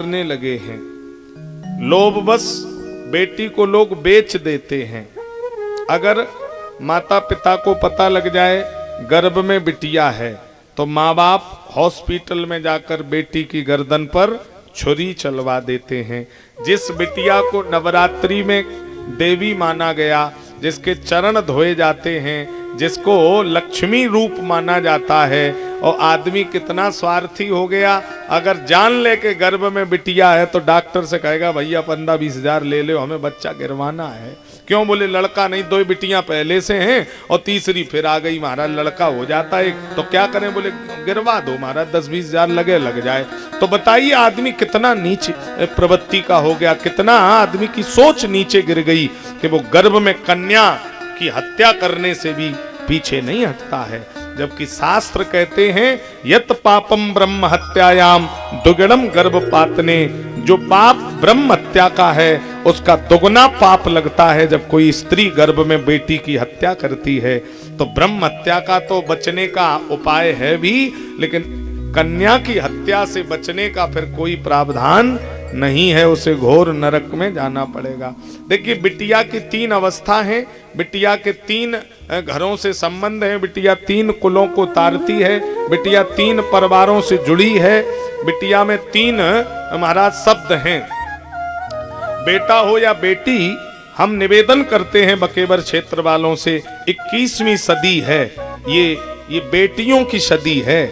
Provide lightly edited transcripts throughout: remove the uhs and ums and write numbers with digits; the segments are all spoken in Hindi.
करने लगे हैं। लोभवश बेटी को लोग बेच देते हैं। अगर माता पिता को पता लग जाए गर्भ में बिटिया है तो माँ बाप हॉस्पिटल में जाकर बेटी की गर्दन पर छुरी चलवा देते हैं। जिस बिटिया को नवरात्रि में देवी माना गया, जिसके चरण धोए जाते हैं, जिसको लक्ष्मी रूप माना जाता है, और आदमी कितना स्वार्थी हो गया, अगर जान ले के गर्भ में बिटिया है तो डॉक्टर से कहेगा भैया 15-20 हजार ले लो, हमें बच्चा गिरवाना है। क्यों? बोले लड़का नहीं, 2 बिटियां पहले से हैं और तीसरी फिर आ गई, महाराज लड़का हो जाता है तो क्या करें? बोले गिरवा दो महाराज, 10-20 हजार लग जाए। तो बताइए आदमी कितना नीचे प्रवृत्ति का हो गया, कितना आदमी की सोच नीचे गिर गई कि वो गर्भ में कन्या की हत्या करने से भी पीछे नहीं हटता है। जबकि शास्त्र कहते हैं यत पापम ब्रह्म हत्यायाम दुगणम गर्भपातने, जो पाप ब्रह्म हत्या का है उसका दुगना पाप लगता है जब कोई स्त्री गर्भ में बेटी की हत्या करती है। तो ब्रह्म हत्या का तो बचने का उपाय है भी, लेकिन कन्या की हत्या से बचने का फिर कोई प्रावधान नहीं है, उसे घोर नरक में जाना पड़ेगा। देखिए बिटिया की 3 अवस्था है, बिटिया के 3 घरों से संबंध है, बिटिया 3 कुलों को तारती है, बिटिया 3 परिवारों से जुड़ी है, बिटिया में 3 महाराज शब्द हैं। बेटा हो या बेटी, हम निवेदन करते हैं बकेवर क्षेत्र वालों से, 21वीं सदी है, ये बेटियों की सदी है।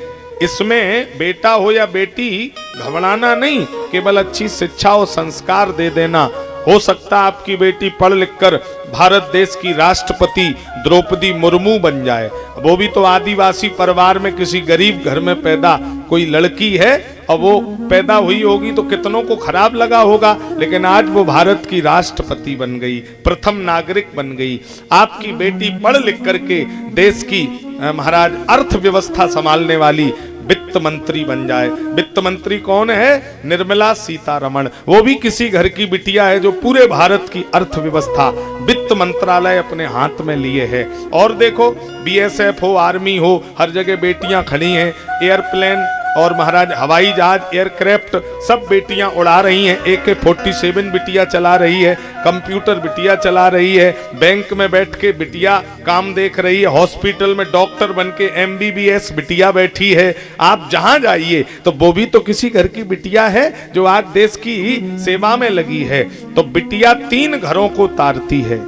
इसमें बेटा हो या बेटी घबराना नहीं, केवल अच्छी शिक्षा और संस्कार दे देना। हो सकता आपकी बेटी पढ़ लिख कर भारत देश की राष्ट्रपति द्रौपदी मुर्मू बन जाए, वो भी तो आदिवासी परिवार में किसी गरीब घर में पैदा कोई लड़की है, और वो पैदा हुई होगी तो कितनों को खराब लगा होगा, लेकिन आज वो भारत की राष्ट्रपति बन गई, प्रथम नागरिक बन गई। आपकी बेटी पढ़ लिख करके देश की महाराज अर्थव्यवस्था संभालने वाली वित्त मंत्री बन जाए। वित्त मंत्री कौन है? निर्मला सीतारमण। वो भी किसी घर की बिटिया है जो पूरे भारत की अर्थव्यवस्था वित्त मंत्रालय अपने हाथ में लिए है। और देखो बीएसएफ हो, आर्मी हो, हर जगह बेटियां खड़ी हैं। एयरप्लेन और महाराज हवाई जहाज, एयरक्राफ्ट सब बेटियां उड़ा रही हैं। AK-47 बिटिया चला रही है, कंप्यूटर बिटिया चला रही है, बैंक में बैठ के बिटिया काम देख रही है, हॉस्पिटल में डॉक्टर बन के MBBS बिटिया बैठी है। आप जहां जाइए तो वो भी तो किसी घर की बिटिया है जो आज देश की सेवा में लगी है। तो बिटिया 3 घरों को तारती है,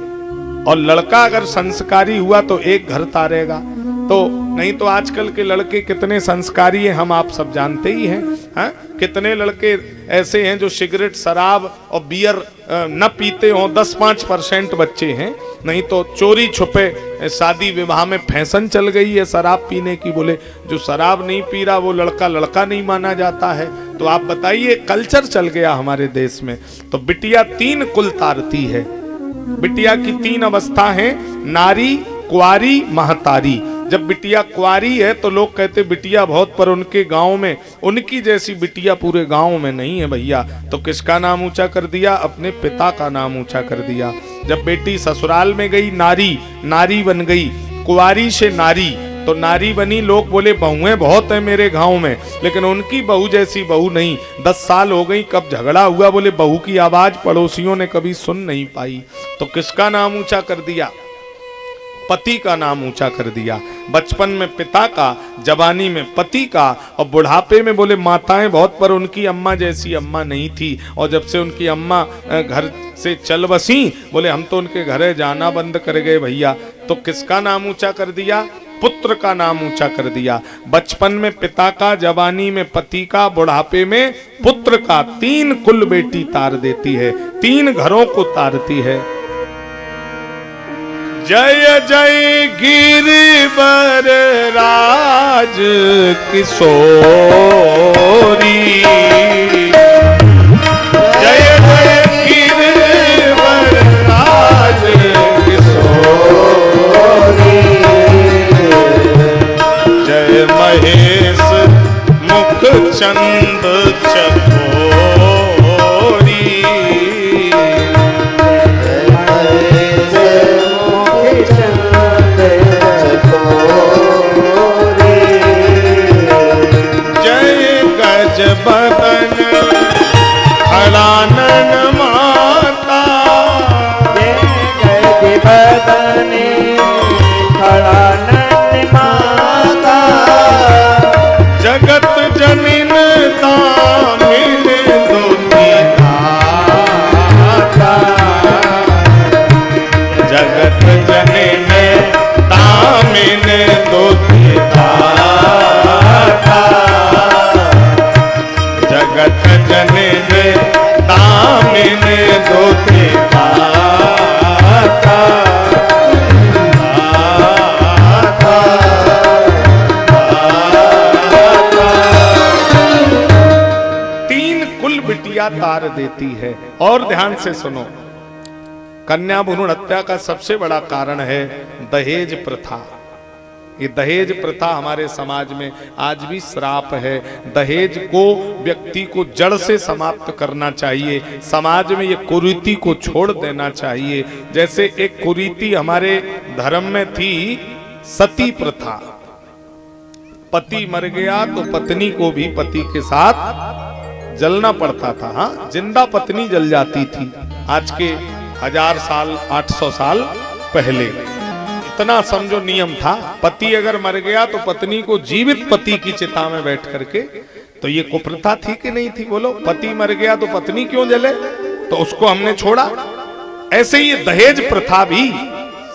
और लड़का अगर संस्कारी हुआ तो 1 घर तारेगा। तो नहीं तो आजकल के लड़के कितने संस्कारी हैं हम आप सब जानते ही हैं। कितने लड़के ऐसे हैं जो सिगरेट, शराब और बियर न पीते हों, 10-5% बच्चे हैं। नहीं तो चोरी छुपे शादी विवाह में फैशन चल गई है शराब पीने की। बोले जो शराब नहीं पी रहा वो लड़का नहीं माना जाता है। तो आप बताइए, कल्चर चल गया हमारे देश में। तो बिटिया 3 कुल तारती है। बिटिया की 3 अवस्था है, नारी, कुंवारी, महतारी। जब बिटिया कुंवारी है तो लोग कहते बिटिया बहुत, पर उनके गांव में उनकी जैसी बिटिया पूरे गांव में नहीं है भैया। तो किसका नाम ऊंचा कर दिया? अपने पिता का नाम ऊंचा कर दिया। जब बेटी ससुराल में गई, नारी बन गई। कुंवारी से नारी, तो नारी बनी। लोग बोले बहुएं बहुत है मेरे गांव में, लेकिन उनकी बहू जैसी बहू नहीं। 10 साल हो गई, कब झगड़ा हुआ बोले बहू की आवाज पड़ोसियों ने कभी सुन नहीं पाई। तो किसका नाम ऊंचा कर दिया? पति का नाम ऊंचा कर दिया। बचपन में पिता का, जवानी में पति का, और बुढ़ापे में बोले माताएं बहुत, पर उनकी अम्मा जैसी अम्मा नहीं थी। और जब से उनकी अम्मा घर से चल बसी, बोले हम तो उनके घरे जाना बंद कर गए भैया। तो किसका नाम ऊंचा कर दिया? पुत्र का नाम ऊंचा कर दिया। बचपन में पिता का, जवानी में पति का, बुढ़ापे में पुत्र का। 3 कुल बेटी तार देती है, 3 घरों को तारती है। जय जय गिरिवर राज किशोरी, जय जय गिरिवर राज किशोरी, जय महेश मुख चंद चकोरी, बदन खड़ानन माता, गए बदने खड़ानन माता, जगत जनिन दामिन दोती दाता, जगत जनिन दामिन दोती दाता, जगत जनिन दामिन दोती दाता, बिटिया तार देती है। और ध्यान से सुनो, कन्या भ्रूण हत्या का सबसे बड़ा कारण है दहेज प्रथा। ये दहेज प्रथा हमारे समाज में आज भी श्राप है। दहेज को व्यक्ति को जड़ से समाप्त करना चाहिए। समाज में ये कुरीति को छोड़ देना चाहिए। जैसे एक कुरीति हमारे धर्म में थी, सती प्रथा। पति मर गया तो पत्नी को भी पति के साथ जलना पड़ता था। हाँ, जिंदा पत्नी जल जाती थी। आज के 1000 साल 800 साल पहले इतना समझो नियम था। पति अगर मर गया तो पत्नी को जीवित पति की चिता में बैठ करके, तो ये कुप्रथा थी कि नहीं थी? बोलो, पति मर गया तो पत्नी क्यों जले? तो उसको हमने छोड़ा। ऐसे ये दहेज प्रथा भी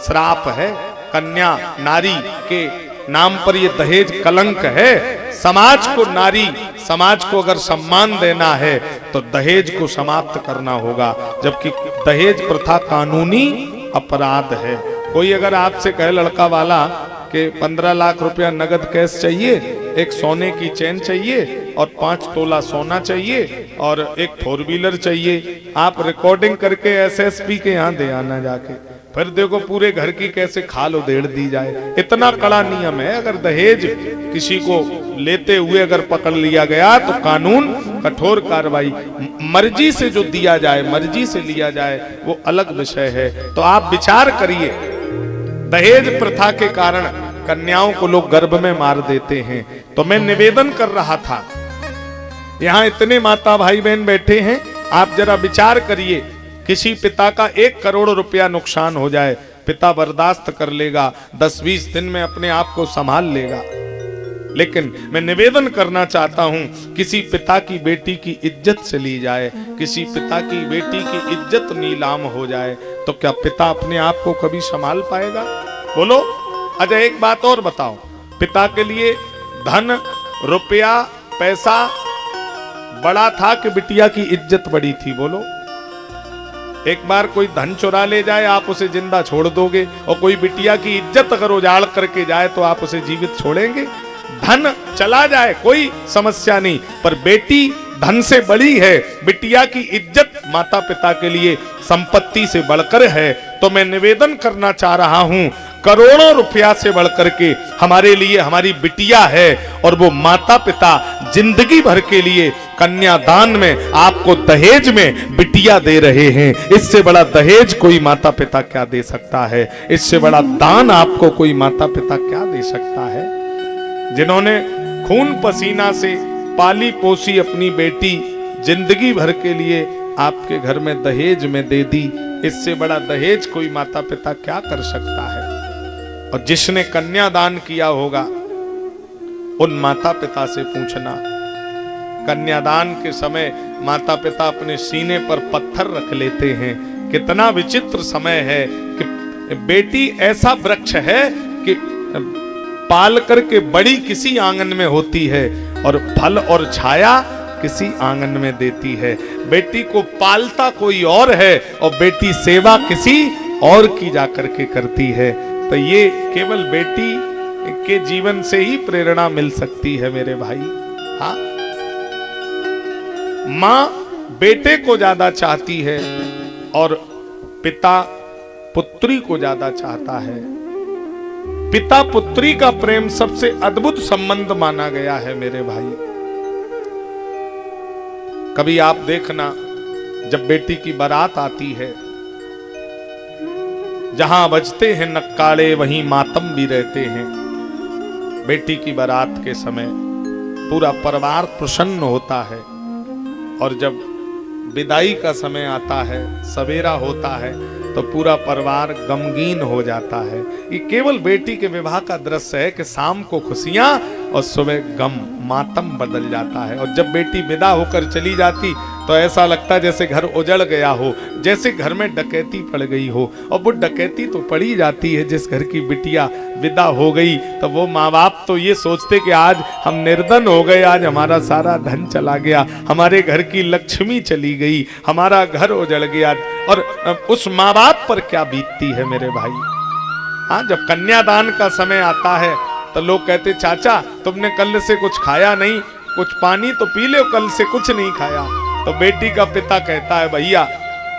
श्राप है। कन्या नारी के नाम पर ये दहेज कलंक है। समाज को, नारी समाज को अगर सम्मान देना है तो दहेज को समाप्त करना होगा। जबकि दहेज प्रथा कानूनी अपराध है। कोई अगर आपसे कहे लड़का वाला कि 15 लाख रुपया नगद कैश चाहिए, एक सोने की चेन चाहिए और 5 तोला सोना चाहिए और एक 4 व्हीलर चाहिए, आप रिकॉर्डिंग करके एसएसपी के यहाँ दे आना जाके, फिर देखो पूरे घर की कैसे खाल उधेड़ दी जाए। इतना कड़ा नियम है। अगर दहेज किसी को लेते हुए अगर पकड़ लिया गया तो कानून कठोर कार्रवाई। मर्जी से जो दिया जाए, मर्जी से लिया जाए, वो अलग विषय है। तो आप विचार करिए, दहेज प्रथा के कारण कन्याओं को लोग गर्भ में मार देते हैं। तो मैं निवेदन कर रहा था, यहाँ इतने माता भाई बहन बैठे हैं, आप जरा विचार करिए, किसी पिता का 1 करोड़ रुपया नुकसान हो जाए, पिता बर्दाश्त कर लेगा, 10-20 दिन में अपने आप को संभाल लेगा। लेकिन मैं निवेदन करना चाहता हूं, किसी पिता की बेटी की इज्जत से ली जाए, किसी पिता की बेटी की इज्जत नीलाम हो जाए, तो क्या पिता अपने आप को कभी संभाल पाएगा? बोलो। अच्छा, एक बात और बताओ, पिता के लिए धन, रुपया, पैसा बड़ा था कि बिटिया की इज्जत बड़ी थी? बोलो। एक बार कोई धन चुरा ले जाए, आप उसे जिंदा छोड़ दोगे, और कोई बिटिया की इज्जत अगर उजाड़ करके जाए तो आप उसे जीवित छोड़ेंगे? धन चला जाए कोई समस्या नहीं, पर बेटी धन से बड़ी है। बिटिया की इज्जत माता पिता के लिए संपत्ति से बढ़कर है। तो मैं निवेदन करना चाह रहा हूं, करोड़ों रुपया से बढ़कर के हमारे लिए हमारी बिटिया है, और वो माता पिता जिंदगी भर के लिए कन्यादान में आपको दहेज में बिटिया दे रहे हैं। इससे बड़ा दहेज कोई माता पिता क्या दे सकता है? इससे बड़ा दान आपको कोई माता पिता क्या दे सकता है? जिन्होंने खून पसीना से पाली पोसी अपनी बेटी जिंदगी भर के लिए आपके घर में दहेज में दे दी, इससे बड़ा दहेज कोई माता पिता क्या कर सकता है? और जिसने कन्यादान किया होगा उन माता पिता से पूछना, कन्यादान के समय माता पिता अपने सीने पर पत्थर रख लेते हैं। कितना विचित्र समय है कि बेटी ऐसा वृक्ष है कि पाल करके बड़ी किसी आंगन में होती है और फल और छाया किसी आंगन में देती है। बेटी को पालता कोई और है और बेटी सेवा किसी और की जाकर के करती है। तो ये केवल बेटी के जीवन से ही प्रेरणा मिल सकती है मेरे भाई। हाँ, माँ बेटे को ज्यादा चाहती है और पिता पुत्री को ज्यादा चाहता है। पिता पुत्री का प्रेम सबसे अद्भुत संबंध माना गया है मेरे भाई। कभी आप देखना, जब बेटी की बारात आती है, जहां बजते हैं नक्काड़े वहीं मातम भी रहते हैं। बेटी की बारात के समय पूरा परिवार प्रसन्न होता है, और जब विदाई का समय आता है, सवेरा होता है, तो पूरा परिवार गमगीन हो जाता है। ये केवल बेटी के विवाह का दृश्य है कि शाम को खुशियां और सुबह गम, मातम बदल जाता है। और जब बेटी विदा होकर चली जाती तो ऐसा लगता है जैसे घर उजड़ गया हो, जैसे घर में डकैती पड़ गई हो। और वो डकैती तो पड़ी जाती है, जिस घर की बिटिया विदा हो गई तो वो माँ बाप तो ये सोचते कि आज हम निर्धन हो गए, आज हमारा सारा धन चला गया, हमारे घर की लक्ष्मी चली गई, हमारा घर उजड़ गया। और उस माँ बाप पर क्या बीतती है मेरे भाई। हाँ, जब कन्यादान का समय आता है तो लोग कहते चाचा तुमने कल से कुछ खाया नहीं, कुछ पानी तो पी लो, कल से कुछ नहीं खाया। तो बेटी का पिता कहता है भैया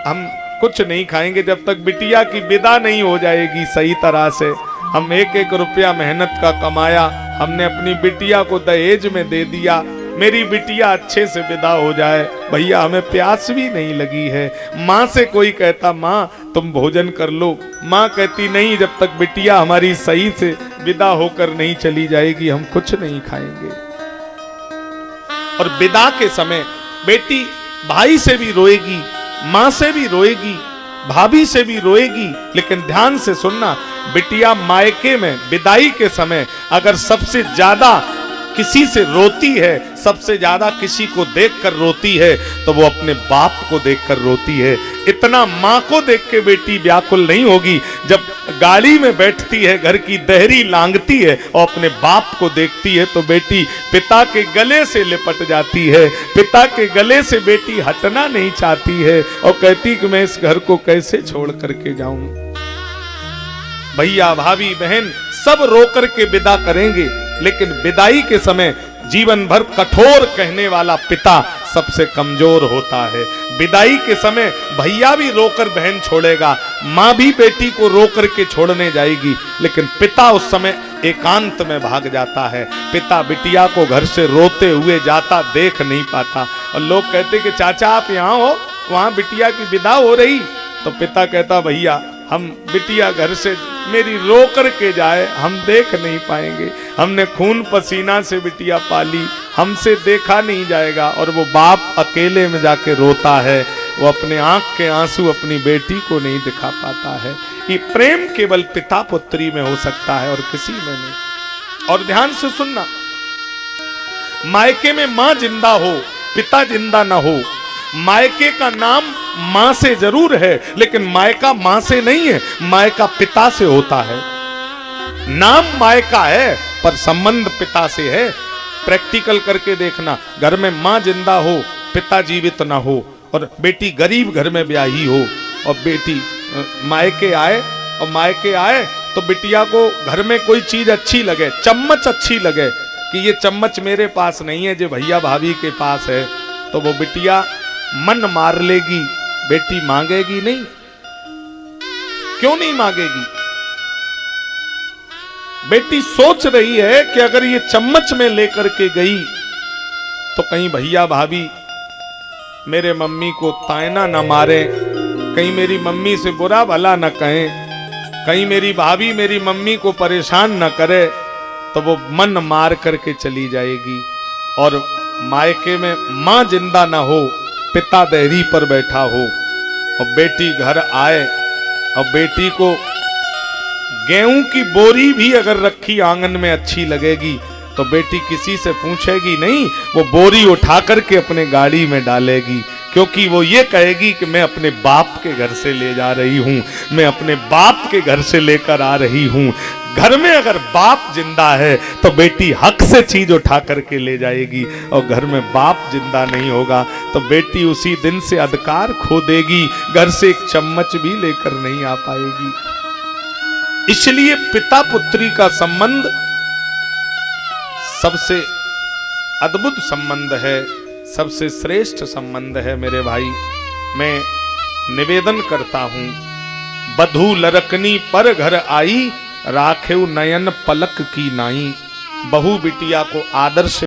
हम कुछ नहीं खाएंगे जब तक बिटिया की विदा नहीं हो जाएगी सही तरह से। हम एक एक रुपया मेहनत का कमाया, हमने अपनी बिटिया को दहेज में दे दिया, मेरी बिटिया अच्छे से विदा हो जाए। भैया हमें प्यास भी नहीं लगी है। माँ से कोई कहता माँ तुम भोजन कर लो, माँ कहती नहीं, जब तक बिटिया हमारी सही से विदा होकर नहीं चली जाएगी हम कुछ नहीं खाएंगे। और विदा के समय बेटी भाई से भी रोएगी, माँ से भी रोएगी, भाभी से भी रोएगी। लेकिन ध्यान से सुनना, बिटिया मायके में विदाई के समय अगर सबसे ज्यादा किसी से रोती है, सबसे ज्यादा किसी को देखकर रोती है, तो वो अपने बाप को देखकर रोती है। इतना माँ को देख के बेटी व्याकुल नहीं होगी। जब गाड़ी में बैठती है, घर की देहरी लांघती है और अपने बाप को देखती है तो बेटी पिता के गले से लिपट जाती है। पिता के गले से बेटी हटना नहीं चाहती है और कहती कि मैं इस घर को कैसे छोड़ करके जाऊं। भैया भाभी बहन सब रो करके विदा करेंगे, लेकिन विदाई के समय जीवन भर कठोर कहने वाला पिता सबसे कमजोर होता है। विदाई के समय भैया भी रोकर बहन छोड़ेगा, माँ भी बेटी को रोकर के छोड़ने जाएगी, लेकिन पिता उस समय एकांत में भाग जाता है। पिता बिटिया को घर से रोते हुए जाता देख नहीं पाता। और लोग कहते कि चाचा आप यहाँ हो, वहां बिटिया की विदा हो रही। तो पिता कहता भैया हम बिटिया घर से मेरी रो करके जाए हम देख नहीं पाएंगे, हमने खून पसीना से बिटिया पाली, हमसे देखा नहीं जाएगा। और वो बाप अकेले में जाके रोता है, वो अपने आंख के आंसू अपनी बेटी को नहीं दिखा पाता है। ये प्रेम केवल पिता पुत्री में हो सकता है और किसी में नहीं। और ध्यान से सुनना, मायके में मां जिंदा हो, पिता जिंदा ना हो, मायके का नाम मां से जरूर है, लेकिन मायका मां से नहीं है, मायका पिता से होता है। नाम मायका है पर संबंध पिता से है। प्रैक्टिकल करके देखना, घर में मां जिंदा हो, पिता जीवित ना हो, और बेटी गरीब घर में ब्याही हो, और बेटी मायके आए तो बिटिया को घर में कोई चीज अच्छी लगे, चम्मच अच्छी लगे कि ये चम्मच मेरे पास नहीं है, जो भैया भाभी के पास है, तो वो बिटिया मन मार लेगी, बेटी मांगेगी नहीं। क्यों नहीं मांगेगी? बेटी सोच रही है कि अगर ये चम्मच में लेकर के गई तो कहीं भैया भाभी मेरे मम्मी को तायना न मारे, कहीं मेरी मम्मी से बुरा भला न कहें, कहीं मेरी भाभी मेरी मम्मी को परेशान न करे, तो वो मन मार करके चली जाएगी। और मायके में मां जिंदा ना हो, पिता देहरी पर बैठा हो, और बेटी घर आए और बेटी को गेहूं की बोरी भी अगर रखी आंगन में अच्छी लगेगी तो बेटी किसी से पूछेगी नहीं, वो बोरी उठा करके अपने गाड़ी में डालेगी, क्योंकि वो ये कहेगी कि मैं अपने बाप के घर से ले जा रही हूं, मैं अपने बाप के घर से लेकर आ रही हूं। घर में अगर बाप जिंदा है तो बेटी हक से चीज उठा करके ले जाएगी, और घर में बाप जिंदा नहीं होगा तो बेटी उसी दिन से अधिकार खो देगी, घर से एक चम्मच भी लेकर नहीं आ पाएगी। इसलिए पिता पुत्री का संबंध सबसे अद्भुत संबंध है, सबसे श्रेष्ठ संबंध है मेरे भाई। मैं निवेदन करता हूं, बधू लरकनी पर घर आई, राखेउ नयन पलक की नाई। बहू बिटिया को आदर से